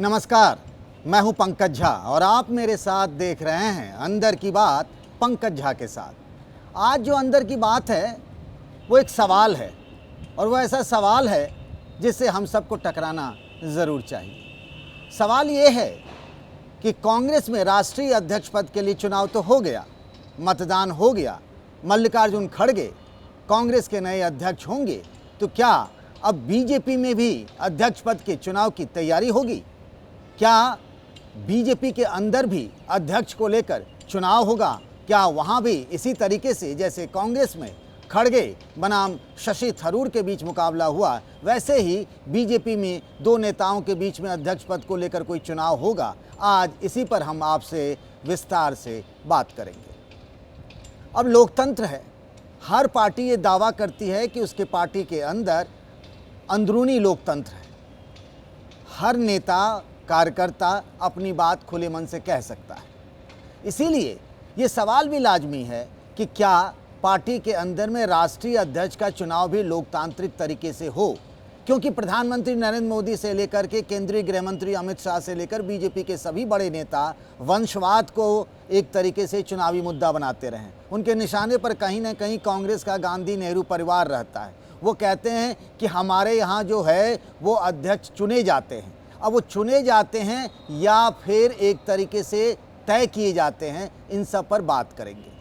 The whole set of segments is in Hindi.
नमस्कार, मैं हूं पंकज झा और आप मेरे साथ देख रहे हैं अंदर की बात पंकज झा के साथ। आज जो अंदर की बात है वो एक सवाल है और वो ऐसा सवाल है जिससे हम सबको टकराना ज़रूर चाहिए। सवाल ये है कि कांग्रेस में राष्ट्रीय अध्यक्ष पद के लिए चुनाव तो हो गया, मतदान हो गया, मल्लिकार्जुन खड़गे कांग्रेस के नए अध्यक्ष होंगे, तो क्या अब बीजेपी में भी अध्यक्ष पद के चुनाव की तैयारी होगी? क्या बीजेपी के अंदर भी अध्यक्ष को लेकर चुनाव होगा? क्या वहाँ भी इसी तरीके से जैसे कांग्रेस में खड़गे बनाम शशि थरूर के बीच मुकाबला हुआ, वैसे ही बीजेपी में दो नेताओं के बीच में अध्यक्ष पद को लेकर कोई चुनाव होगा? आज इसी पर हम आपसे विस्तार से बात करेंगे। अब लोकतंत्र है, हर पार्टी ये दावा करती है कि उसके पार्टी के अंदर अंदरूनी लोकतंत्र है। हर नेता कार्यकर्ता अपनी बात खुले मन से कह सकता है। इसीलिए ये सवाल भी लाजमी है कि क्या पार्टी के अंदर में राष्ट्रीय अध्यक्ष का चुनाव भी लोकतांत्रिक तरीके से हो, क्योंकि प्रधानमंत्री नरेंद्र मोदी से लेकर के केंद्रीय गृह मंत्री अमित शाह से लेकर बीजेपी के सभी बड़े नेता वंशवाद को एक तरीके से चुनावी मुद्दा बनाते रहे। उनके निशाने पर कहीं ना कहीं कांग्रेस का गांधी नेहरू परिवार रहता है। वो कहते हैं कि हमारे यहाँ जो है वो अध्यक्ष चुने जाते हैं। अब वो चुने जाते हैं या फिर एक तरीके से तय किए जाते हैं, इन सब पर बात करेंगे।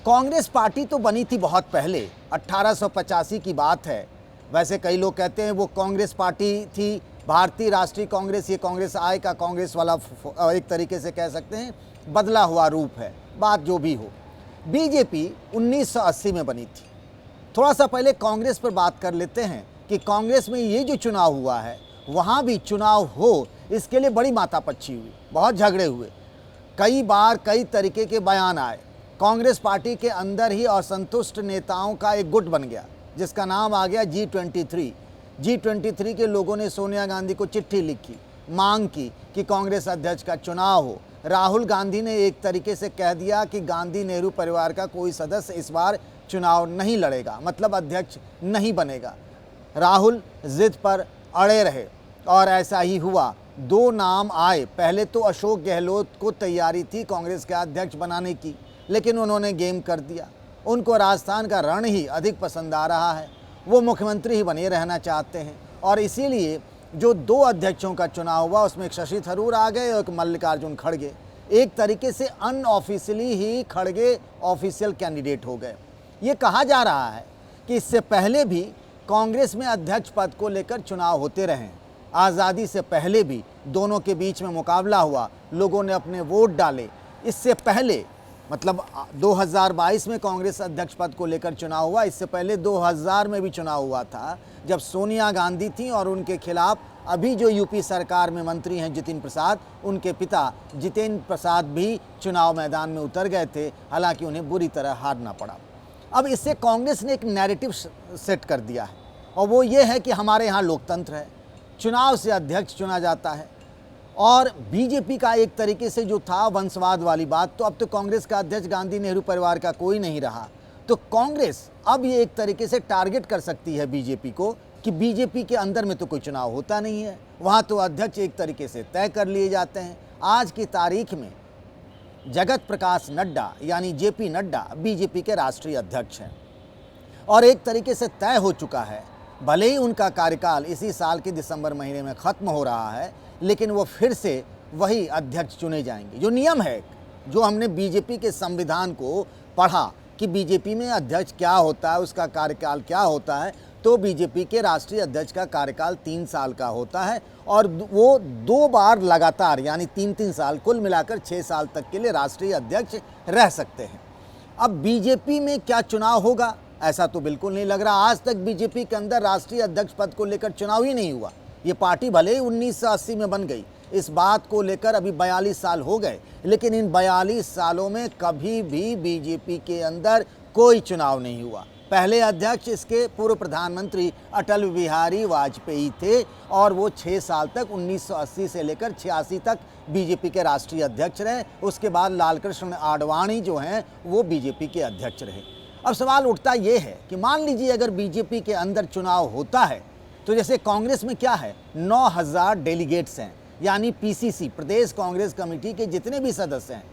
कांग्रेस पार्टी तो बनी थी बहुत पहले, 1885 की बात है। वैसे कई लोग कहते हैं वो कांग्रेस पार्टी थी भारतीय राष्ट्रीय कांग्रेस, ये कांग्रेस आय का कांग्रेस वाला एक तरीके से कह सकते हैं बदला हुआ रूप है। बात जो भी हो, बीजेपी 1980 में बनी थी। थोड़ा सा पहले कांग्रेस पर बात कर लेते हैं कि कांग्रेस में ये जो चुनाव हुआ है वहाँ भी चुनाव हो, इसके लिए बड़ी माथापच्ची हुई, बहुत झगड़े हुए, कई बार कई तरीके के बयान आए। कांग्रेस पार्टी के अंदर ही असंतुष्ट नेताओं का एक गुट बन गया जिसका नाम आ गया G23। G23 के लोगों ने सोनिया गांधी को चिट्ठी लिखी, मांग की कि कांग्रेस अध्यक्ष का चुनाव हो। राहुल गांधी ने एक तरीके से कह दिया कि गांधी नेहरू परिवार का कोई सदस्य इस बार चुनाव नहीं लड़ेगा, मतलब अध्यक्ष नहीं बनेगा। राहुल जिद पर अड़े रहे और ऐसा ही हुआ। दो नाम आए, पहले तो अशोक गहलोत को तैयारी थी कांग्रेस के अध्यक्ष बनाने की, लेकिन उन्होंने गेम कर दिया। उनको राजस्थान का रण ही अधिक पसंद आ रहा है, वो मुख्यमंत्री ही बने रहना चाहते हैं और इसीलिए जो दो अध्यक्षों का चुनाव हुआ उसमें एक शशि थरूर आ गए और एक मल्लिकार्जुन खड़गे। एक तरीके से अनऑफिशियली ही खड़गे ऑफिशियल कैंडिडेट हो गए। ये कहा जा रहा है कि इससे पहले भी कांग्रेस में अध्यक्ष पद को लेकर चुनाव होते रहे। आज़ादी से पहले भी दोनों के बीच में मुकाबला हुआ, लोगों ने अपने वोट डाले। इससे पहले मतलब 2022 में कांग्रेस अध्यक्ष पद को लेकर चुनाव हुआ, इससे पहले 2000 में भी चुनाव हुआ था जब सोनिया गांधी थी और उनके खिलाफ अभी जो यूपी सरकार में मंत्री हैं जितिन प्रसाद, उनके पिता जितेंद्र प्रसाद भी चुनाव मैदान में उतर गए थे, हालांकि उन्हें बुरी तरह हारना पड़ा। अब इससे कांग्रेस ने एक नैरेटिव सेट कर दिया है और वो ये है कि हमारे यहाँ लोकतंत्र है, चुनाव से अध्यक्ष चुना जाता है। और बीजेपी का एक तरीके से जो था वंशवाद वाली बात, तो अब तो कांग्रेस का अध्यक्ष गांधी नेहरू परिवार का कोई नहीं रहा। तो कांग्रेस अब ये एक तरीके से टारगेट कर सकती है बीजेपी को कि बीजेपी के अंदर में तो कोई चुनाव होता नहीं है, वहाँ तो अध्यक्ष एक तरीके से तय कर लिए जाते हैं। आज की तारीख में जगत प्रकाश नड्डा यानी जेपी नड्डा बीजेपी के राष्ट्रीय अध्यक्ष हैं और एक तरीके से तय हो चुका है। भले ही उनका कार्यकाल इसी साल के दिसंबर महीने में ख़त्म हो रहा है, लेकिन वो फिर से वही अध्यक्ष चुने जाएंगे। जो नियम है, जो हमने बीजेपी के संविधान को पढ़ा कि बीजेपी में अध्यक्ष क्या होता है, उसका कार्यकाल क्या होता है, तो बीजेपी के राष्ट्रीय अध्यक्ष का कार्यकाल 3 साल का होता है और वो 2 बार लगातार यानी 3-3 साल, कुल मिलाकर 6 साल तक के लिए राष्ट्रीय अध्यक्ष रह सकते हैं। अब बीजेपी में क्या चुनाव होगा, ऐसा तो बिल्कुल नहीं लग रहा। आज तक बीजेपी के अंदर राष्ट्रीय अध्यक्ष पद को लेकर चुनाव ही नहीं हुआ। ये पार्टी भले ही 1980 में बन गई, इस बात को लेकर अभी 42 साल हो गए, लेकिन इन 42 सालों में कभी भी बीजेपी के अंदर कोई चुनाव नहीं हुआ। पहले अध्यक्ष इसके पूर्व प्रधानमंत्री अटल बिहारी वाजपेयी थे और वो 6 साल तक 1980 से लेकर 86 तक बीजेपी के राष्ट्रीय अध्यक्ष रहे। उसके बाद लालकृष्ण आडवाणी जो हैं वो बीजेपी के अध्यक्ष रहे। अब सवाल उठता ये है कि मान लीजिए अगर बीजेपी के अंदर चुनाव होता है तो जैसे कांग्रेस में क्या है, 9000 डेलीगेट्स हैं, यानी पीसीसी, प्रदेश कांग्रेस कमेटी के जितने भी सदस्य हैं,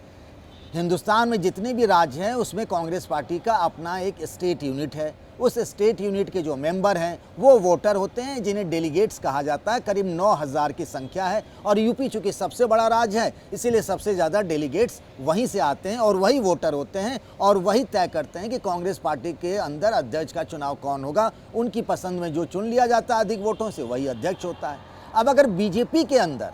हिंदुस्तान में जितने भी राज्य हैं उसमें कांग्रेस पार्टी का अपना एक स्टेट यूनिट है। उस स्टेट यूनिट के जो मेंबर हैं वो वोटर होते हैं, जिन्हें डेलीगेट्स कहा जाता है। करीब 9,000 की संख्या है और यूपी चूँकि सबसे बड़ा राज्य है, इसीलिए सबसे ज़्यादा डेलीगेट्स वहीं से आते हैं और वही वोटर होते हैं और वही तय करते हैं कि कांग्रेस पार्टी के अंदर अध्यक्ष का चुनाव कौन होगा। उनकी पसंद में जो चुन लिया जाता है अधिक वोटों से, वही अध्यक्ष होता है। अब अगर बीजेपी के अंदर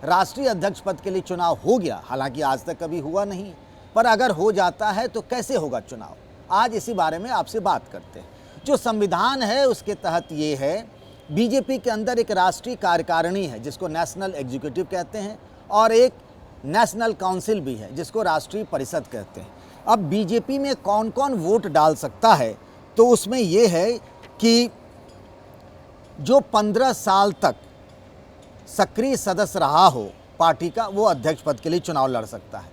राष्ट्रीय अध्यक्ष पद के लिए चुनाव हो गया, हालांकि आज तक कभी हुआ नहीं, पर अगर हो जाता है तो कैसे होगा चुनाव, आज इसी बारे में आपसे बात करते हैं। जो संविधान है उसके तहत ये है, बीजेपी के अंदर एक राष्ट्रीय कार्यकारिणी है जिसको नेशनल एग्जीक्यूटिव कहते हैं और एक नेशनल काउंसिल भी है जिसको राष्ट्रीय परिषद कहते हैं। अब बीजेपी में कौन कौन वोट डाल सकता है, तो उसमें ये है कि जो 15 साल तक सक्रिय सदस्य रहा हो पार्टी का, वो अध्यक्ष पद के लिए चुनाव लड़ सकता है।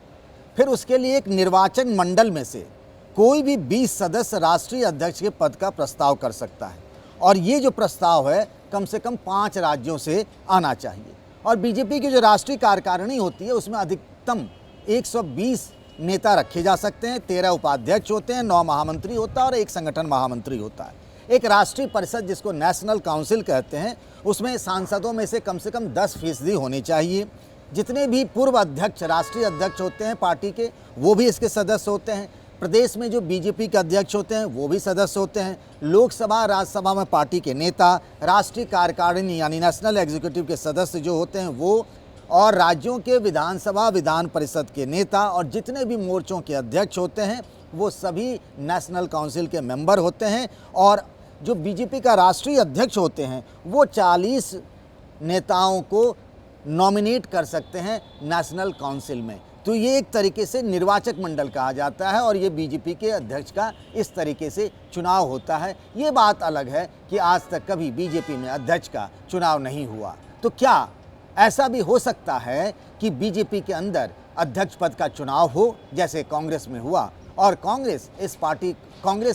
फिर उसके लिए एक निर्वाचन मंडल में से कोई भी 20 सदस्य राष्ट्रीय अध्यक्ष के पद का प्रस्ताव कर सकता है और ये जो प्रस्ताव है कम से कम 5 राज्यों से आना चाहिए। और बीजेपी की जो राष्ट्रीय कार्यकारिणी होती है उसमें अधिकतम 120 नेता रखे जा सकते हैं, 13 उपाध्यक्ष होते हैं, 9 महामंत्री होता है और 1 संगठन महामंत्री होता है। एक राष्ट्रीय परिषद जिसको नेशनल काउंसिल कहते हैं, उसमें सांसदों में से कम 10% होने चाहिए। जितने भी पूर्व अध्यक्ष, राष्ट्रीय अध्यक्ष होते हैं पार्टी के, वो भी इसके सदस्य होते हैं। प्रदेश में जो बीजेपी के अध्यक्ष होते हैं वो भी सदस्य होते हैं। लोकसभा, राज्यसभा में पार्टी के नेता, राष्ट्रीय कार्यकारिणी यानी नेशनल एग्जीक्यूटिव के सदस्य जो होते हैं वो, और राज्यों के विधानसभा, विधान परिषद के नेता और जितने भी मोर्चों के अध्यक्ष होते हैं वो सभी नेशनल काउंसिल के मेंबर होते हैं। और जो बीजेपी का राष्ट्रीय अध्यक्ष होते हैं वो 40 नेताओं को नॉमिनेट कर सकते हैं नेशनल काउंसिल में। तो ये एक तरीके से निर्वाचक मंडल कहा जाता है और ये बीजेपी के अध्यक्ष का इस तरीके से चुनाव होता है। ये बात अलग है कि आज तक कभी बीजेपी में अध्यक्ष का चुनाव नहीं हुआ। तो क्या ऐसा भी हो सकता है कि बीजेपी के अंदर अध्यक्ष पद का चुनाव हो जैसे कांग्रेस में हुआ, और कांग्रेस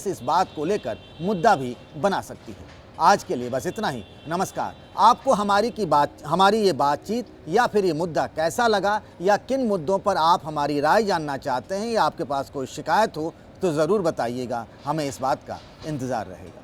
इस बात को लेकर मुद्दा भी बना सकती है। आज के लिए बस इतना ही। नमस्कार। आपको हमारी ये बातचीत या फिर ये मुद्दा कैसा लगा, या किन मुद्दों पर आप हमारी राय जानना चाहते हैं, या आपके पास कोई शिकायत हो तो ज़रूर बताइएगा, हमें इस बात का इंतज़ार रहेगा।